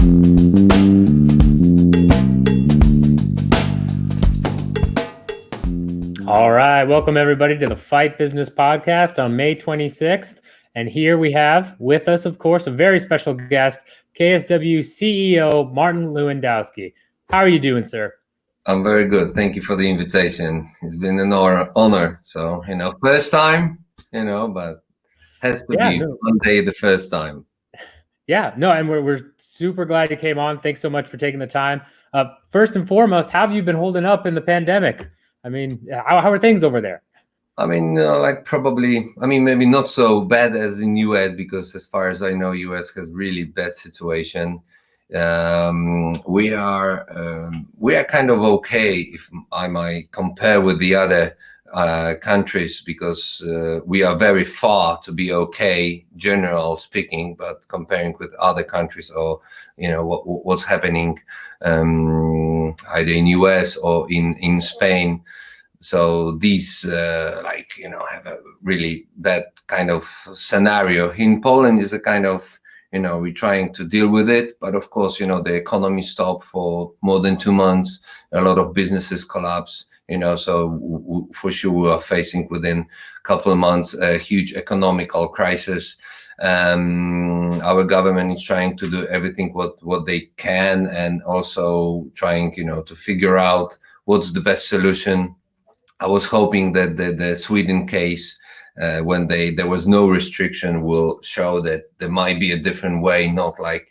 All right, welcome everybody to the Fight Business Podcast on May 26th. And here we have with us, of course, a very special guest, KSW CEO Martin Lewandowski. How are you doing, sir? I'm very good. Thank you for the invitation. It's been an honor. So, first time, but has to be one day the first time. Yeah, no, and we're super glad you came on. Thanks so much for taking the time. First and foremost, how have you been holding up in the pandemic? I mean, how are things over there? I mean, maybe not so bad as in US, because as far as I know, US has really bad situation. We are kind of okay, if I might compare with the other countries, because we are very far to be okay, general speaking, but comparing with other countries, or what's happening either in US or in Spain. So these have a really bad kind of scenario. In Poland is a kind of, we're trying to deal with it, but of course, the economy stopped for more than 2 months. A lot of businesses collapse, so for sure we are facing within a couple of months a huge economical crisis. Our government is trying to do everything what they can, and also trying, to figure out what's the best solution. I was hoping that the Sweden case, when there was no restriction, will show that there might be a different way, not like,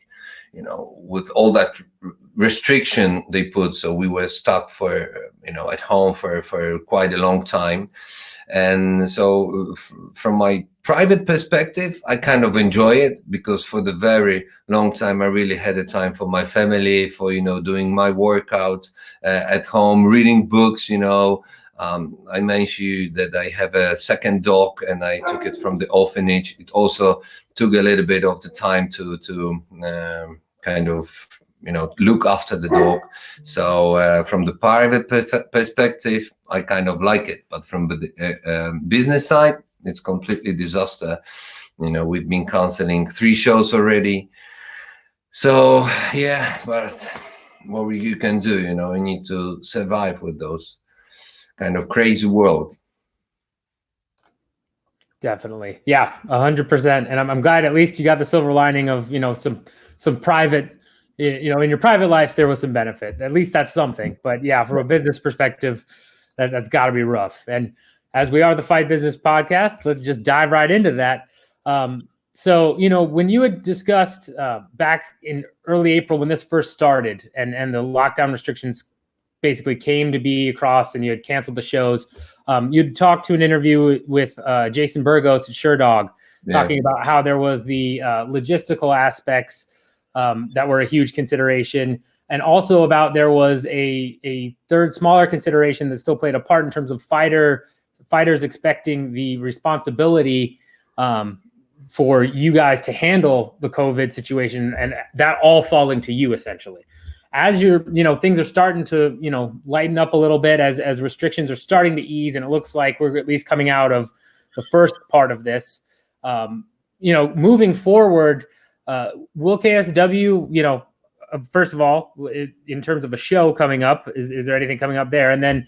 with all that restriction they put. So we were stuck at home for quite a long time. And so from my private perspective, I kind of enjoy it, because for the very long time, I really had a time for my family, for, doing my workout at home, reading books, I mentioned that I have a second dog, and I took it from the orphanage. It also took a little bit of the time to kind of, look after the dog. So from the private perspective, I kind of like it. But from the business side, it's completely disaster. We've been canceling 3 shows already. So, yeah, but what you can do, you need to survive with those kind of crazy world. Definitely. Yeah, 100%. And I'm glad at least you got the silver lining of, some private, in your private life, there was some benefit. At least that's something. But yeah, from a business perspective, that's got to be rough. And as we are the Fight Business Podcast, let's just dive right into that. So, when you had discussed back in early April, when this first started, and the lockdown restrictions basically came to be across, and you had canceled the shows, you'd talked to an interview with Jason Burgos at SureDog, talking about how there was the logistical aspects that were a huge consideration, and also about there was a third smaller consideration that still played a part in terms of fighters expecting the responsibility for you guys to handle the COVID situation, and that all falling to you essentially. As you're, things are starting to, lighten up a little bit, as restrictions are starting to ease, and it looks like we're at least coming out of the first part of this. Moving forward, will KSW, first of all, in terms of a show coming up, is there anything coming up there? And then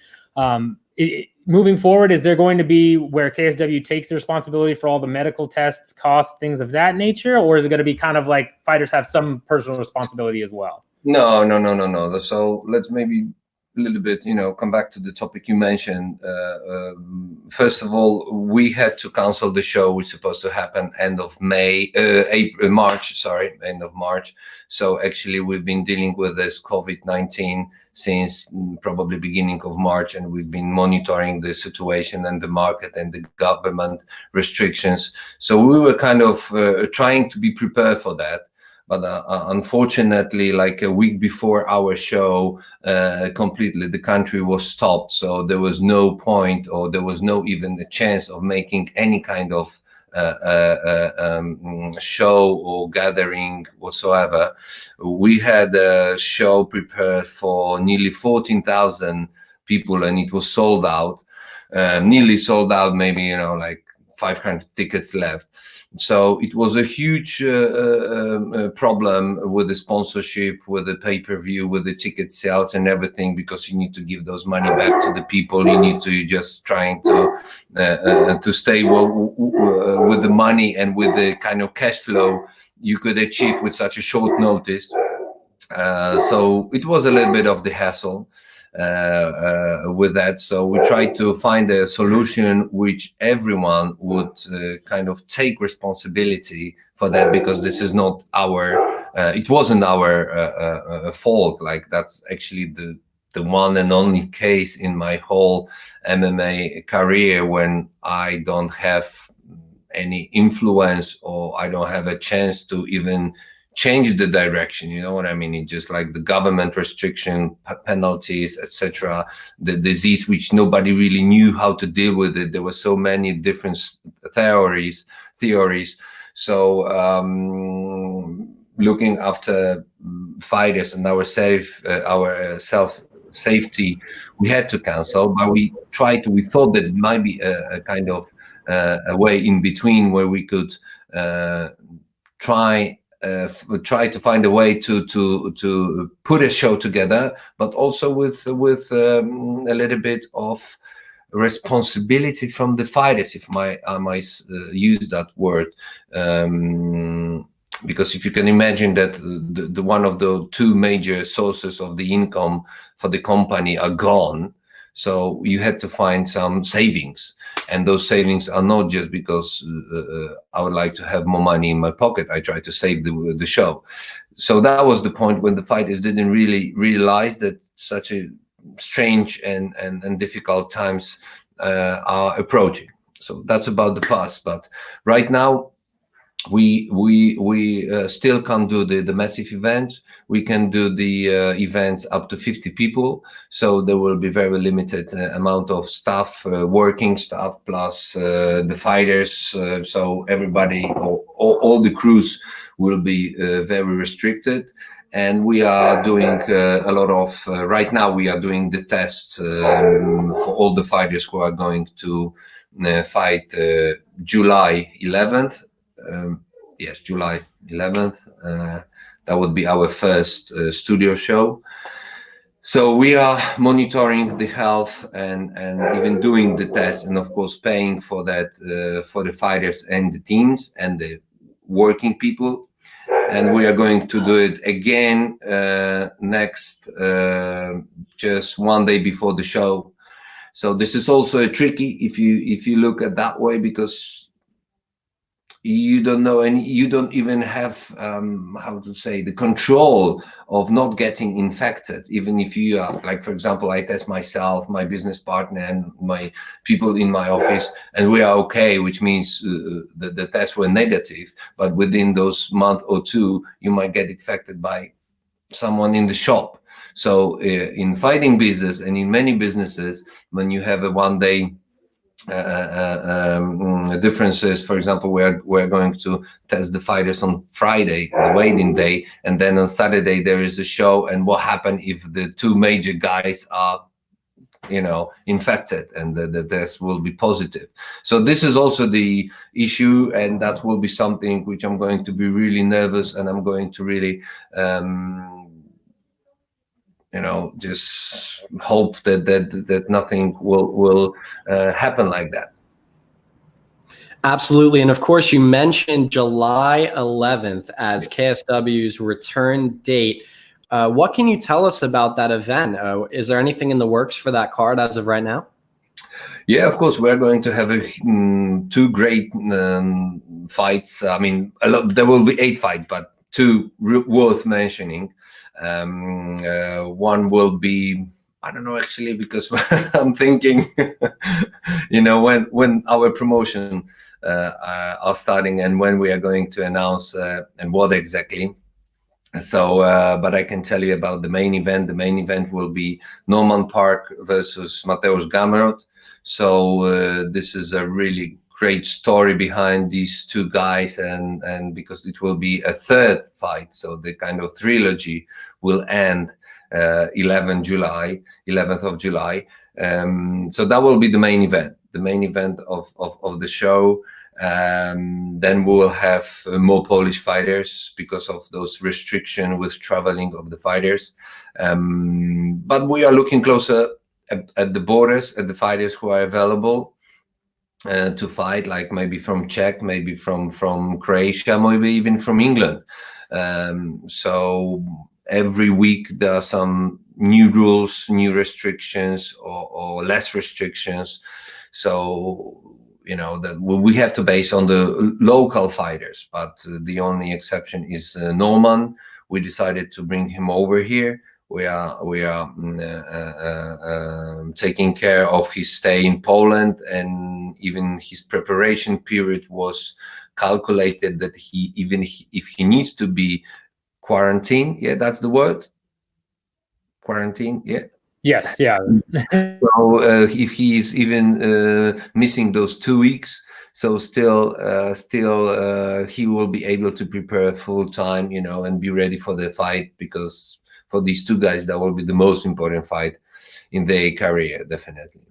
moving forward, is there going to be where KSW takes the responsibility for all the medical tests, costs, things of that nature? Or is it going to be kind of like fighters have some personal responsibility as well? No. So let's maybe a little bit, come back to the topic you mentioned. First of all, we had to cancel the show, which was supposed to happen end of March. So actually, we've been dealing with this COVID-19 since probably beginning of March, and we've been monitoring the situation and the market and the government restrictions. So we were kind of trying to be prepared for that. But unfortunately, like a week before our show, completely the country was stopped. So there was no point, or there was no even a chance of making any kind of show or gathering whatsoever. We had a show prepared for nearly 14,000 people, and it was sold out, nearly sold out, maybe, like 500 tickets left. So it was a huge problem with the sponsorship, with the pay-per-view, with the ticket sales and everything, because you need to give those money back to the people. You need to just trying to stay with the money and with the kind of cash flow you could achieve with such a short notice. So it was a little bit of the hassle with that. So we tried to find a solution which everyone would kind of take responsibility for that, because this is not our, it wasn't our fault. Like, that's actually the one and only case in my whole MMA career when I don't have any influence, or I don't have a chance to even change the direction. You know what I mean? It's just like the government restriction, penalties, etc. The disease, which nobody really knew how to deal with it. There were so many different theories. So looking after fighters and our self safety, we had to cancel. But we thought that it might be a kind of a way in between where we could try to find a way to put a show together, but also with a little bit of responsibility from the fighters, if I might use that word, because if you can imagine that the one of the two major sources of the income for the company are gone. So you had to find some savings, and those savings are not just because I would like to have more money in my pocket. I try to save the show. So that was the point when the fighters didn't really realize that such a strange and difficult times are approaching. So that's about the past. But right now, we still can't do the massive event. We can do the events up to 50 people. So there will be very limited amount of staff, working staff, plus the fighters. So everybody, all the crews will be very restricted. And we are doing a lot of, right now we are doing the tests for all the fighters who are going to fight July 11th. Yes, July 11th. That would be our first studio show. So we are monitoring the health and even doing the test, and of course paying for that for the fighters and the teams and the working people. And we are going to do it again next, just one day before the show. So this is also a tricky if you look at that way, because you don't know, and you don't even have how to say, the control of not getting infected. Even if you are, like, for example, I test myself, my business partner, and my people in my office, and we are okay, which means the tests were negative. But within those month or two, you might get infected by someone in the shop. So in fighting business and in many businesses, when you have a 1 day differences, for example, we're going to test the fighters on Friday, the waiting day, and then on Saturday there is a show. And what happens if the two major guys are, infected, and the test will be positive? So this is also the issue, and that will be something which I'm going to be really nervous, and I'm going to really just hope that nothing will happen like that. Absolutely. And of course, you mentioned July 11th as KSW's return date. What can you tell us about that event? Is there anything in the works for that card as of right now? Yeah, of course, we're going to have two great fights. I mean, there will be 8 fights, but 2 worth mentioning. One will be, I don't know actually, because I'm thinking, when our promotion are starting and when we are going to announce and what exactly. So, but I can tell you about the main event. The main event will be Parke versus Mateusz Gamrot. So this is a really great story behind these two guys, and because it will be a 3rd fight, so the kind of trilogy will end 11th of July. So that will be the main event of the show. Then we will have more Polish fighters because of those restrictions with traveling of the fighters. But we are looking closer at the borders, at the fighters who are available to fight, like maybe from Czech, maybe from Croatia, maybe even from England. So every week there are some new rules, new restrictions, or less restrictions. So that we have to base on the local fighters, but the only exception is Norman. We decided to bring him over here. We are taking care of his stay in Poland, and even his preparation period was calculated that if he needs to be quarantined, that's the word, quarantine, Yes, yeah. So if he is even missing those 2 weeks, so still he will be able to prepare full time, and be ready for the fight, because for these two guys that will be the most important fight in their career, definitely.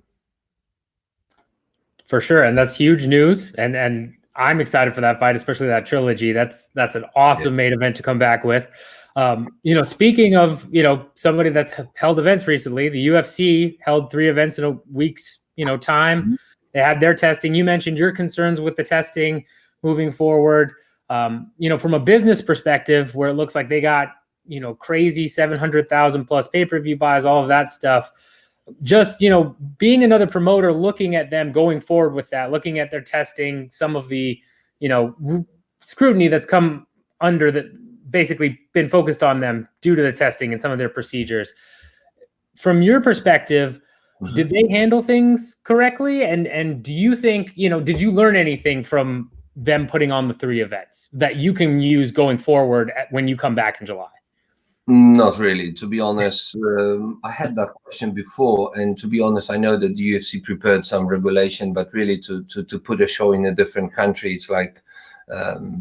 For sure, and that's huge news, and I'm excited for that fight, especially that trilogy. That's an awesome main event to come back with. Speaking of, somebody that's held events recently, the UFC held 3 events in a week's, time. They had their testing. You mentioned your concerns with the testing moving forward. From a business perspective, where it looks like they got, crazy 700,000 plus pay-per-view buys, all of that stuff. Just, being another promoter, looking at them going forward with that, looking at their testing, some of the, scrutiny that's come under that, basically been focused on them due to the testing and some of their procedures. From your perspective, did they handle things correctly? And do you think, did you learn anything from them putting on the 3 events that you can use going forward when you come back in July? Not really, to be honest. I had that question before, and to be honest, I know that the UFC prepared some regulation, but really to put a show in a different country, it's like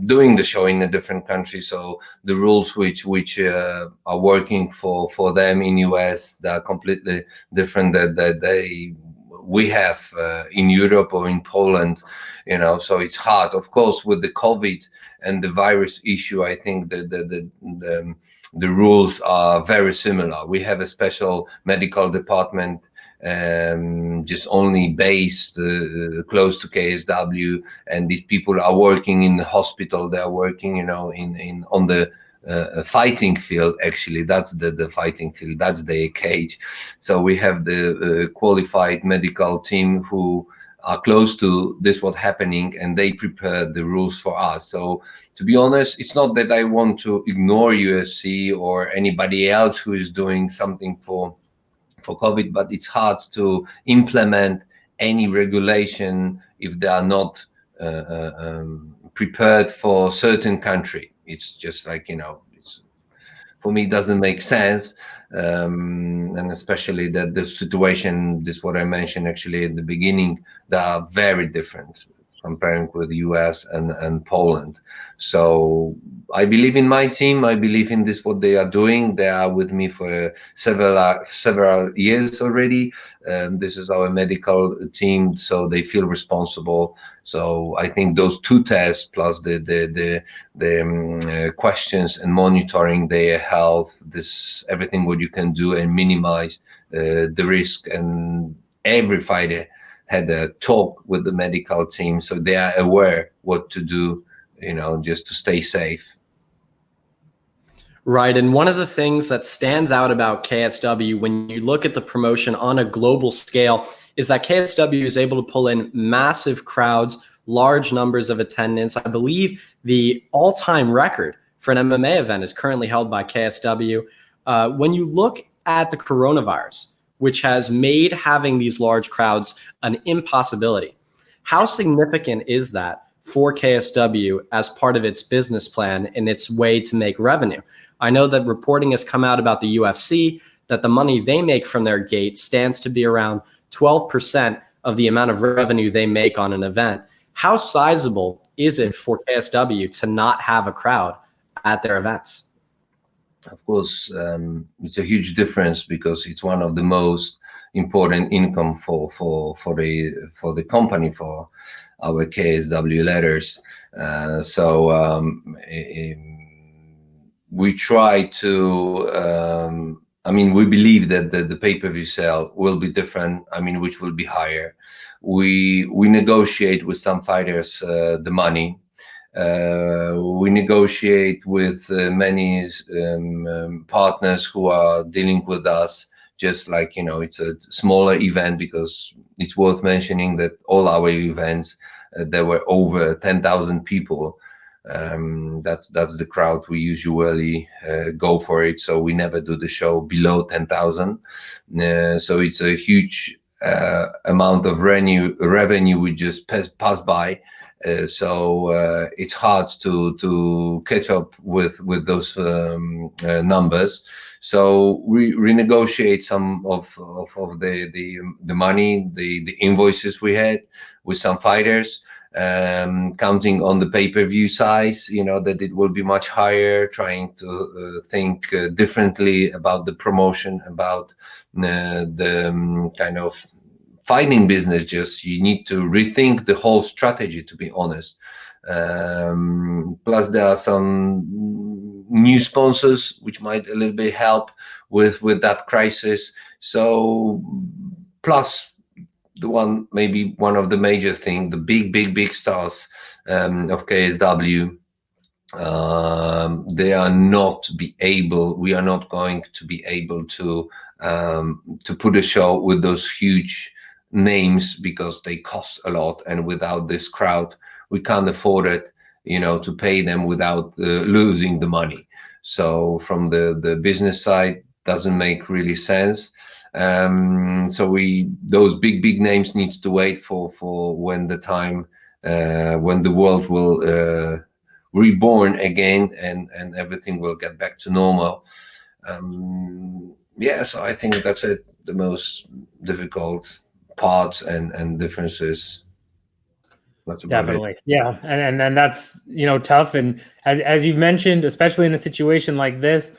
doing the show in a different country. So the rules which are working for them in US, they are completely different that we have in Europe or in Poland, so it's hard. Of course, with the COVID and the virus issue, I think that the rules are very similar. We have a special medical department, just only based close to KSW, and these people are working in the hospital. They are working, on the fighting field. Actually, that's the fighting field. That's the cage. So we have the qualified medical team who are close to this what's happening, and they prepare the rules for us. So to be honest, it's not that I want to ignore UFC or anybody else who is doing something for COVID, but it's hard to implement any regulation if they are not prepared for certain country. It's just like, it's, for me, it doesn't make sense. And especially that the situation, this what I mentioned actually at the beginning, they are very different comparing with the US and Poland. So I believe in my team. I believe in this, what they are doing. They are with me for several years already. This is our medical team, so they feel responsible. So I think those 2 tests plus the questions and monitoring their health, this everything what you can do and minimize the risk. And every fighter had a talk with the medical team, so they are aware what to do, just to stay safe. Right. And one of the things that stands out about KSW when you look at the promotion on a global scale is that KSW is able to pull in massive crowds, large numbers of attendance. I believe the all-time record for an MMA event is currently held by KSW. When you look at the coronavirus, which has made having these large crowds an impossibility, how significant is that for KSW as part of its business plan and its way to make revenue? I know that reporting has come out about the UFC that the money they make from their gate stands to be around 12% of the amount of revenue they make on an event. How sizable is it for KSW to not have a crowd at their events? Of course, it's a huge difference because it's one of the most, important income for the company, for our KSW letters. We try to. We believe that the pay-per-view sale will be different. Which will be higher. We negotiate with some fighters the money. We negotiate with many partners who are dealing with us. Just like, it's a smaller event, because it's worth mentioning that all our events, there were over 10,000 people. That's the crowd we usually go for it. So we never do the show below 10,000. So it's a huge amount of revenue we just pass by. So it's hard to catch up with those numbers. So we renegotiate some of the money, the invoices we had with some fighters, counting on the pay-per-view size, that it will be much higher, trying to think differently about the promotion, about the kind of fighting business. Just you need to rethink the whole strategy, to be honest. Plus there are some new sponsors which might a little bit help with that crisis. So plus maybe one of the major thing, the big stars of KSW, we are not going to be able to put a show with those huge names, because they cost a lot, and without this crowd we can't afford it, to pay them without losing the money. So from the business side, doesn't make really sense. So those big names needs to wait for when the time when the world will reborn again, and everything will get back to normal. So I think that's it, the most difficult parts and differences. Definitely. Yeah. And then that's, tough. And as you've mentioned, especially in a situation like this,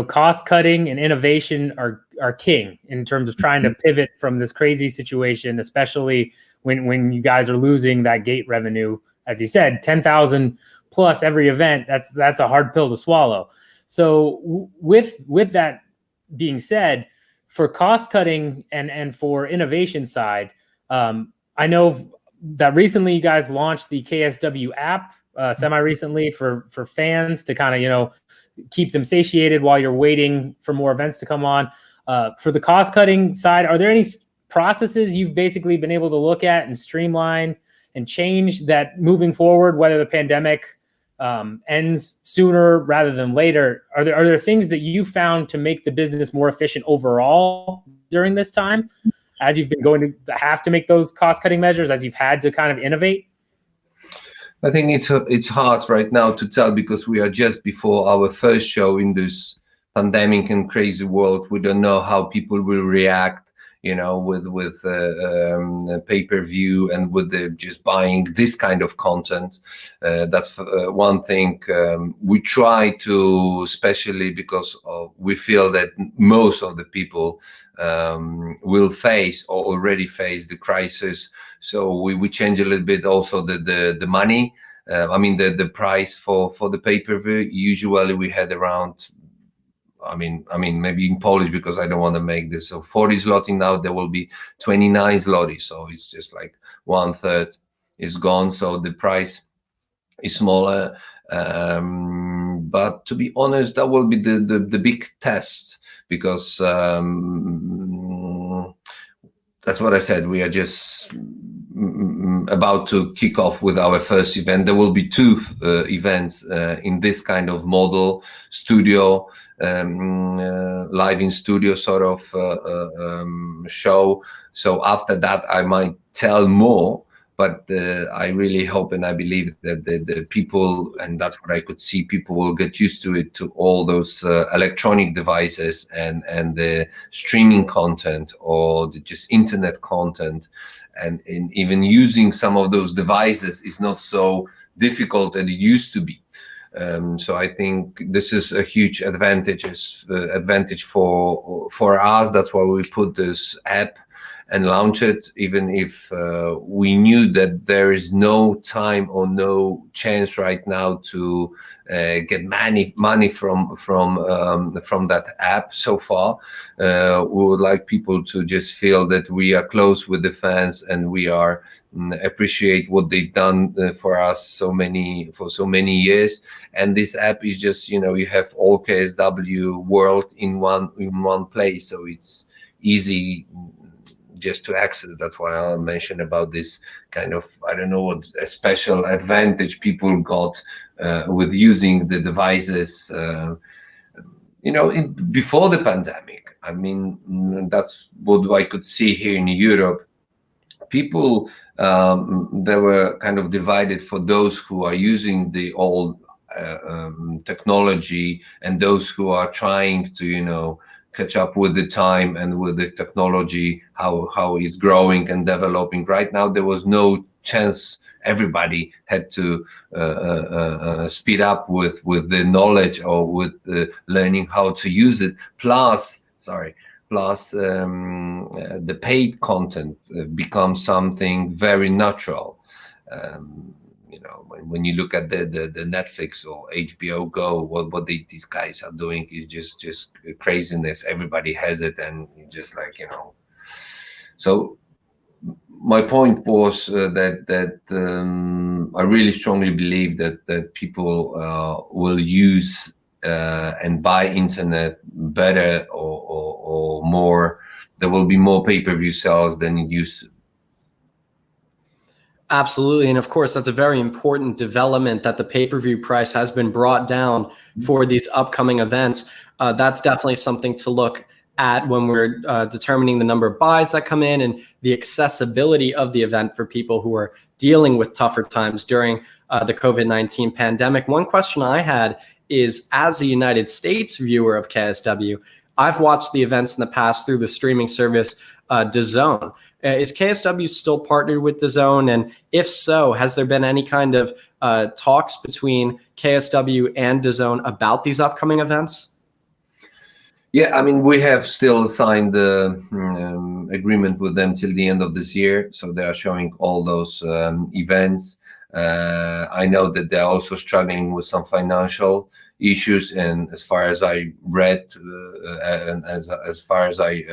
cost cutting and innovation are king in terms of trying to pivot from this crazy situation, especially when you guys are losing that gate revenue. As you said, 10,000 plus every event, that's a hard pill to swallow. So with that being said, for cost cutting and for innovation side, I know that recently you guys launched the KSW app semi-recently for fans to kind of, keep them satiated while you're waiting for more events to come on. For the cost cutting side, are there any processes you've basically been able to look at and streamline and change that moving forward, whether the pandemic ends sooner rather than later? Are there things that you found to make the business more efficient overall during this time, as you've been going to have to make those cost-cutting measures, as you've had to kind of innovate? I think it's hard right now to tell, because we are just before our first show in this pandemic and crazy world. We don't know how people will react, with pay-per-view and with just buying this kind of content. That's one thing. We try to, especially because we feel that most of the people will face or already face the crisis. So we change a little bit also the money. The price for the pay-per-view. Usually we had around, maybe in Polish, because I don't want to make this. So 40 zloty, now there will be 29 zloty. So it's just like 1/3 is gone. So the price is smaller. But to be honest, that will be the big test, because that's what I said. We are just about to kick off with our first event. There will be 2 events in this kind of model, studio, live in studio sort of show. So after that, I might tell more. But I really hope and I believe that the people, and that's what I could see, people will get used to it, to all those electronic devices and the streaming content, or just internet content, and even using some of those devices is not so difficult as it used to be. So I think this is a huge advantage for us. That's why we put this app and launch it, even if we knew that there is no time or no chance right now to get money from that app so far. We would like people to just feel that we are close with the fans and we are appreciate what they've done for us for so many years. And this app is just, you have all KSW world in one place, so it's easy just to access. That's why I mentioned about this kind of, I don't know what a special advantage people got with using the devices, before the pandemic. I mean, that's what I could see here in Europe. People, they were kind of divided for those who are using the old technology and those who are trying to, catch up with the time and with the technology, how it's growing and developing. Right now, there was no chance. Everybody had to speed up with the knowledge or with learning how to use it. Plus, the paid content becomes something very natural. When you look at the Netflix or HBO Go, what these guys are doing is just craziness. Everybody has it, and just like, So my point was that I really strongly believe that people will use and buy internet better or more. There will be more pay-per-view sales than it used to. Absolutely. And of course, that's a very important development that the pay-per-view price has been brought down for these upcoming events. That's definitely something to look at when we're determining the number of buys that come in and the accessibility of the event for people who are dealing with tougher times during the COVID-19 pandemic. One question I had is, as a United States viewer of KSW, I've watched the events in the past through the streaming service DAZN. Is KSW still partnered with DAZN? And if so, has there been any kind of talks between KSW and DAZN about these upcoming events? Yeah, I mean, we have still signed the agreement with them till the end of this year. So they are showing all those events. I know that they're also struggling with some financial issues. And as far as I read, and as far as I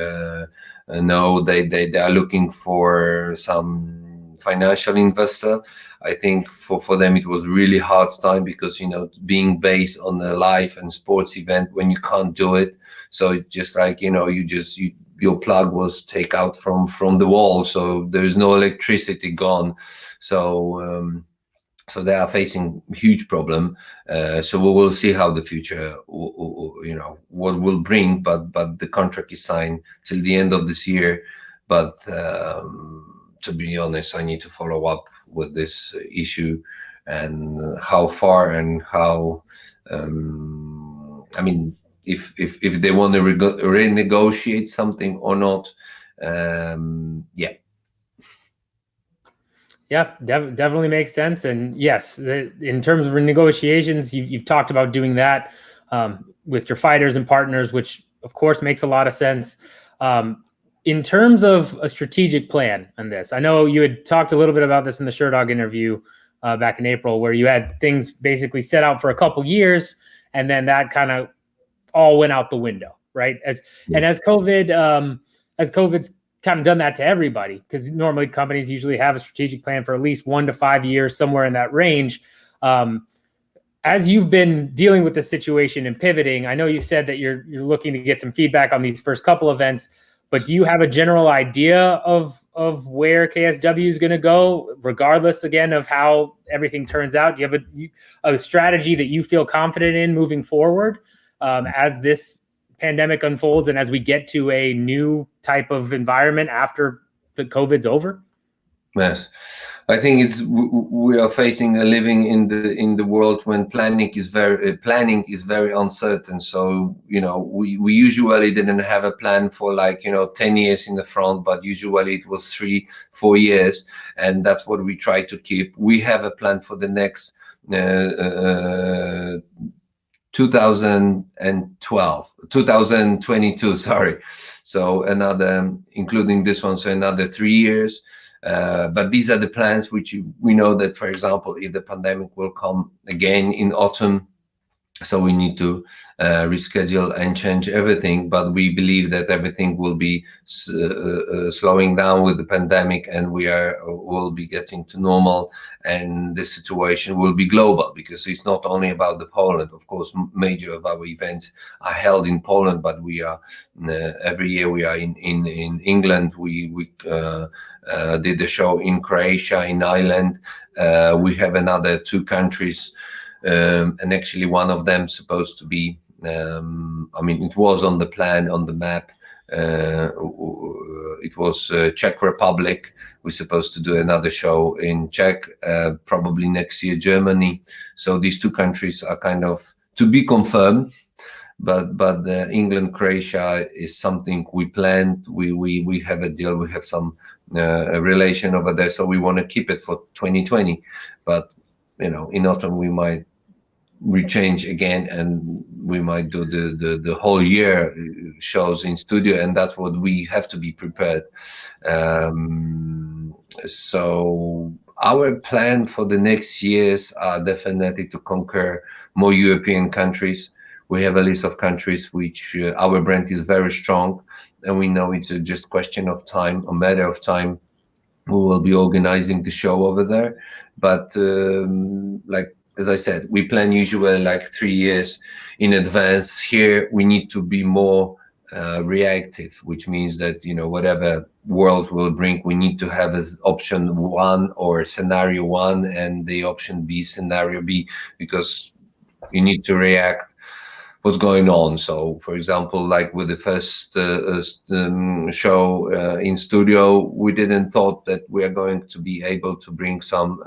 know, they are looking for some financial investor. I think for them it was really hard time because being based on a live and sports event when you can't do it, so it's just like your plug was taken out from the wall, so there's no electricity gone, so they are facing a huge problem. So we will see how the future, what will bring. But the contract is signed till the end of this year. But to be honest, I need to follow up with this issue and how far and how. I mean, if they want to renegotiate something or not. Yeah. Yeah, definitely makes sense. And yes, in terms of renegotiations, you've talked about doing that with your fighters and partners, which of course makes a lot of sense. In terms of a strategic plan on this, I know you had talked a little bit about this in the Sherdog interview back in April, where you had things basically set out for a couple years, and then that kind of all went out the window, right? As COVID's kind of done that to everybody, because normally companies usually have a strategic plan for at least 1 to 5 years, somewhere in that range. As you've been dealing with the situation and pivoting, I know you said that you're looking to get some feedback on these first couple events, but do you have a general idea of where KSW is going to go, regardless, again, of how everything turns out? Do you have a strategy that you feel confident in moving forward as this pandemic unfolds and as we get to a new type of environment after the COVID's over? Yes, I think we are facing a living in the world when planning is very uncertain. So we usually didn't have a plan for 10 years in the front, but usually it was 3-4 years, and that's what we try to keep. We have a plan for the next 2022, sorry. So another, including this one, so another 3 years. But these are the plans which we know that, for example, if the pandemic will come again in autumn, so we need to reschedule and change everything. But we believe that everything will be slowing down with the pandemic, and will be getting to normal, and the situation will be global, because it's not only about the Poland. Of course, major of our events are held in Poland, but we are every year we are in England. We did the show in Croatia, in Ireland. We have another 2 countries. And actually one of them supposed to be, I mean, it was on the plan, on the map. It was Czech Republic. We're supposed to do another show in Czech, probably next year, Germany. So these 2 countries are kind of to be confirmed. But England, Croatia is something we planned. We have a deal. We have some a relation over there, so we want to keep it for 2020. But in autumn we might rechange again, and we might do the whole year shows in studio, and that's what we have to be prepared. So our plan for the next years are definitely to conquer more European countries. We have a list of countries which our brand is very strong, and we know it's just question of time, a matter of time. We will be organizing the show over there. But like, as I said, we plan usually like 3 years in advance. Here we need to be more reactive, which means that whatever world will bring, we need to have as option 1 or scenario 1 and the option B, scenario B, because you need to react what's going on. So for example, like with the first show in studio, we didn't thought that we are going to be able to bring some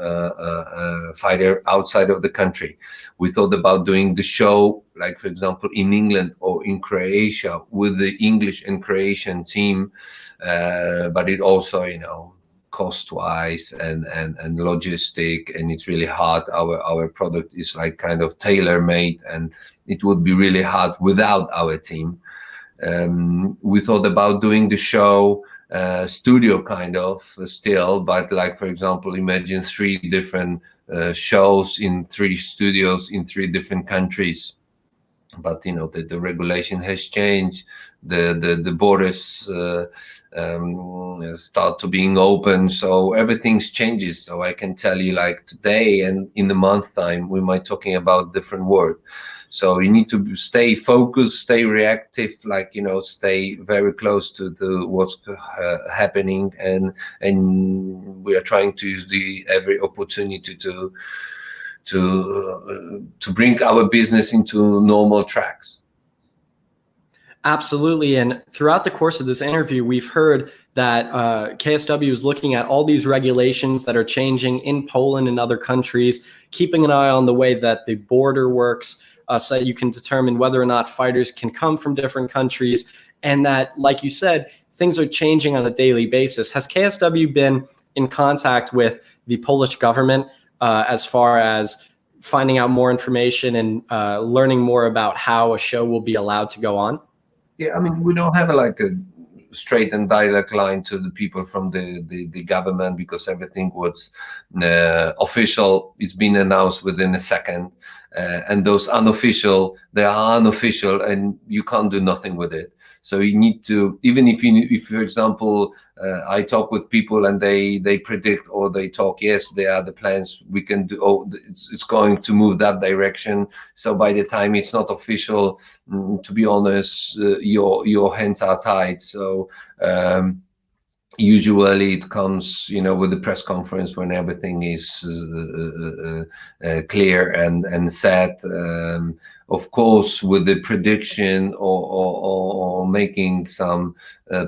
fighter outside of the country. We thought about doing the show, like for example, in England or in Croatia with the English and Croatian team, but it also, cost-wise and logistic, and it's really hard. Our product is like kind of tailor-made, and it would be really hard without our team. We thought about doing the show studio kind of still, but like for example, imagine 3 different shows in 3 studios in 3 different countries. But the regulation has changed. The borders start to being open, so everything's changes. So I can tell you, like today and in a month time, we might talking about different word. So you need to stay focused, stay reactive, like stay very close to what's happening, and we are trying to use every opportunity to bring our business into normal tracks. Absolutely. And throughout the course of this interview, we've heard that KSW is looking at all these regulations that are changing in Poland and other countries, keeping an eye on the way that the border works, so that you can determine whether or not fighters can come from different countries. And that, like you said, things are changing on a daily basis. Has KSW been in contact with the Polish government as far as finding out more information and learning more about how a show will be allowed to go on? Yeah, I mean, we don't have like a straight and direct line to the people from the government, because everything was official. It's been announced within a second, and those unofficial, they are unofficial, and you can't do nothing with it. So you need to, even if for example, I talk with people and they predict, or they talk, yes, there are the plans we can do, oh, it's going to move that direction. So by the time it's not official, to be honest, your hands are tied. So usually it comes, with the press conference when everything is clear and set. Of course, with the prediction or making some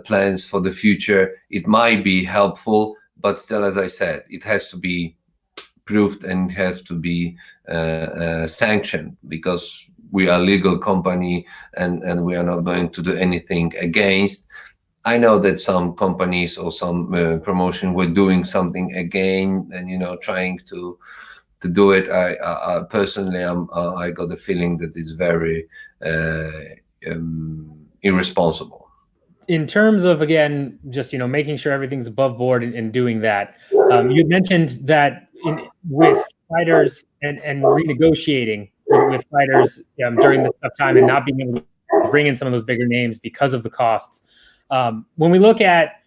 plans for the future, it might be helpful, but still, as I said, it has to be proved and has to be sanctioned, because we are a legal company and we are not going to do anything against. I know that some companies or some promotion were doing something again, and trying to to do it. I personally, I got the feeling that it's very irresponsible. In terms of, again, just, making sure everything's above board and doing that, you mentioned that with fighters and renegotiating with fighters during this tough time and not being able to bring in some of those bigger names because of the costs. When we look at,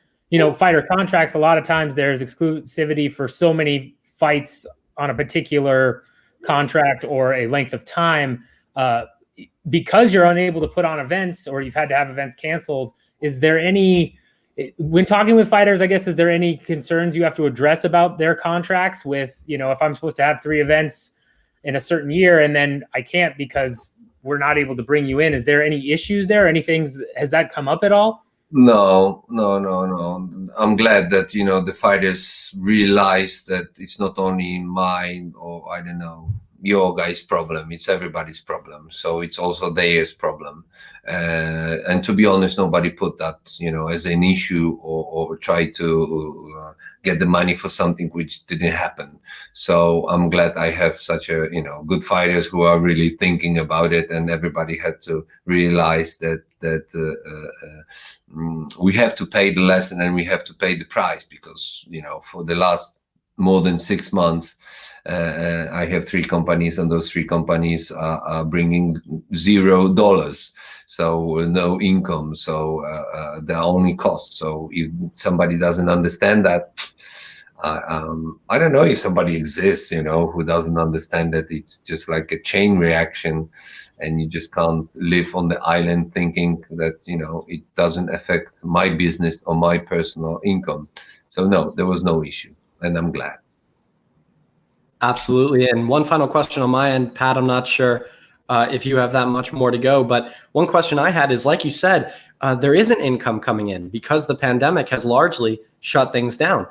fighter contracts, a lot of times there's exclusivity for so many fights on a particular contract or a length of time. Because you're unable to put on events, or you've had to have events canceled, is there any, when talking with fighters, I guess, is there any concerns you have to address about their contracts with, if I'm supposed to have 3 events in a certain year and then I can't because we're not able to bring you in? Is there any issues there? Has that come up at all? No. I'm glad that, the fighters realize that it's not only mine or, I don't know, your guy's problem, it's everybody's problem. So it's also theirs problem. And to be honest, nobody put that, as an issue or try to get the money for something which didn't happen. So I'm glad I have such a, good fighters who are really thinking about it, and everybody had to realize that we have to pay the lesson and we have to pay the price, because, for the last more than 6 months, I have 3 companies, and those 3 companies are bringing $0, so no income. So they're only costs. So if somebody doesn't understand that, I don't know if somebody exists, who doesn't understand that it's just like a chain reaction, and you just can't live on the island thinking that, it doesn't affect my business or my personal income. So no, there was no issue, and I'm glad. Absolutely. And one final question on my end, Pat, I'm not sure if you have that much more to go, but one question I had is, like you said, there isn't income coming in because the pandemic has largely shut things down.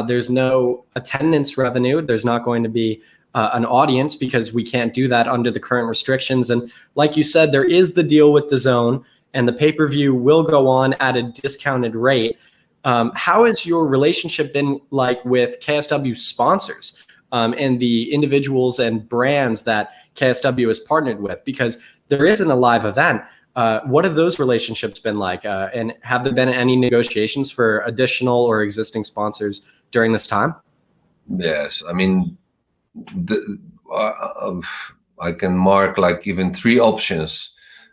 There's no attendance revenue. There's not going to be an audience because we can't do that under the current restrictions. And like you said, there is the deal with DAZN, and the pay-per-view will go on at a discounted rate. How has your relationship been like with KSW sponsors? And the individuals and brands that KSW has partnered with, because there isn't a live event. What have those relationships been like? And have there been any negotiations for additional or existing sponsors during this time? Yes, I mean, I can mark like even 3 options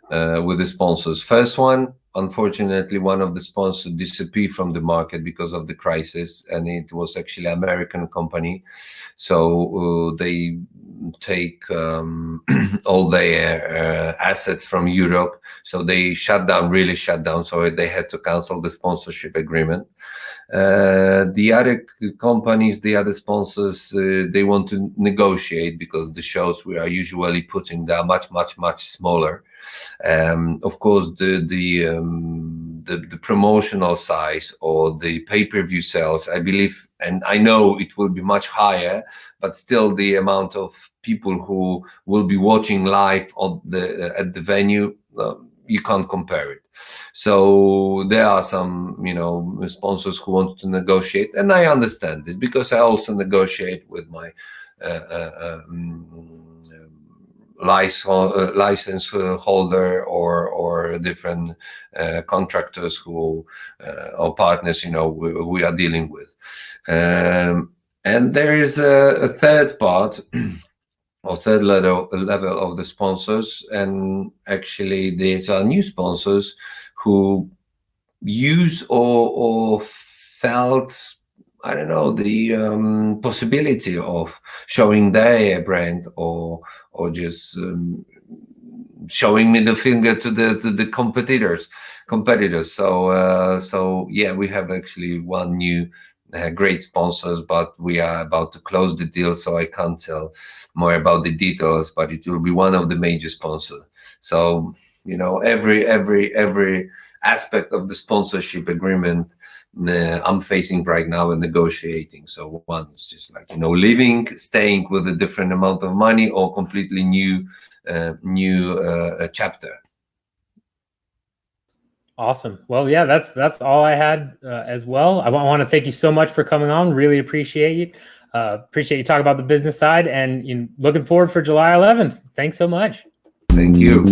with the sponsors. First one, unfortunately, one of the sponsors disappeared from the market because of the crisis, and it was actually an American company. So they take all their assets from Europe. So they really shut down. So they had to cancel the sponsorship agreement. The other companies, the other sponsors, they want to negotiate, because the shows we are usually putting, they are much smaller. Of course, the promotional size or the pay-per-view sales, I believe, and I know it will be much higher, but still the amount of people who will be watching live at the venue, you can't compare it. So there are some, sponsors who want to negotiate, and I understand this because I also negotiate with my license holder or different contractors who or partners, we are dealing with. And there is a third part or third level of the sponsors, and actually these are new sponsors who use or felt, I don't know, the possibility of showing their brand or just showing middle finger to the competitors. So yeah, we have actually one new great sponsors, but we are about to close the deal, so I can't tell more about the details, but it will be one of the major sponsors. So every aspect of the sponsorship agreement I'm facing right now and negotiating. So one is just like, living, staying with a different amount of money, or completely new chapter. Awesome. Well, yeah, that's all I had as well. I want to thank you so much for coming on. Really appreciate it. Appreciate you talking about the business side, and looking forward for July 11th. Thanks so much. Thank you.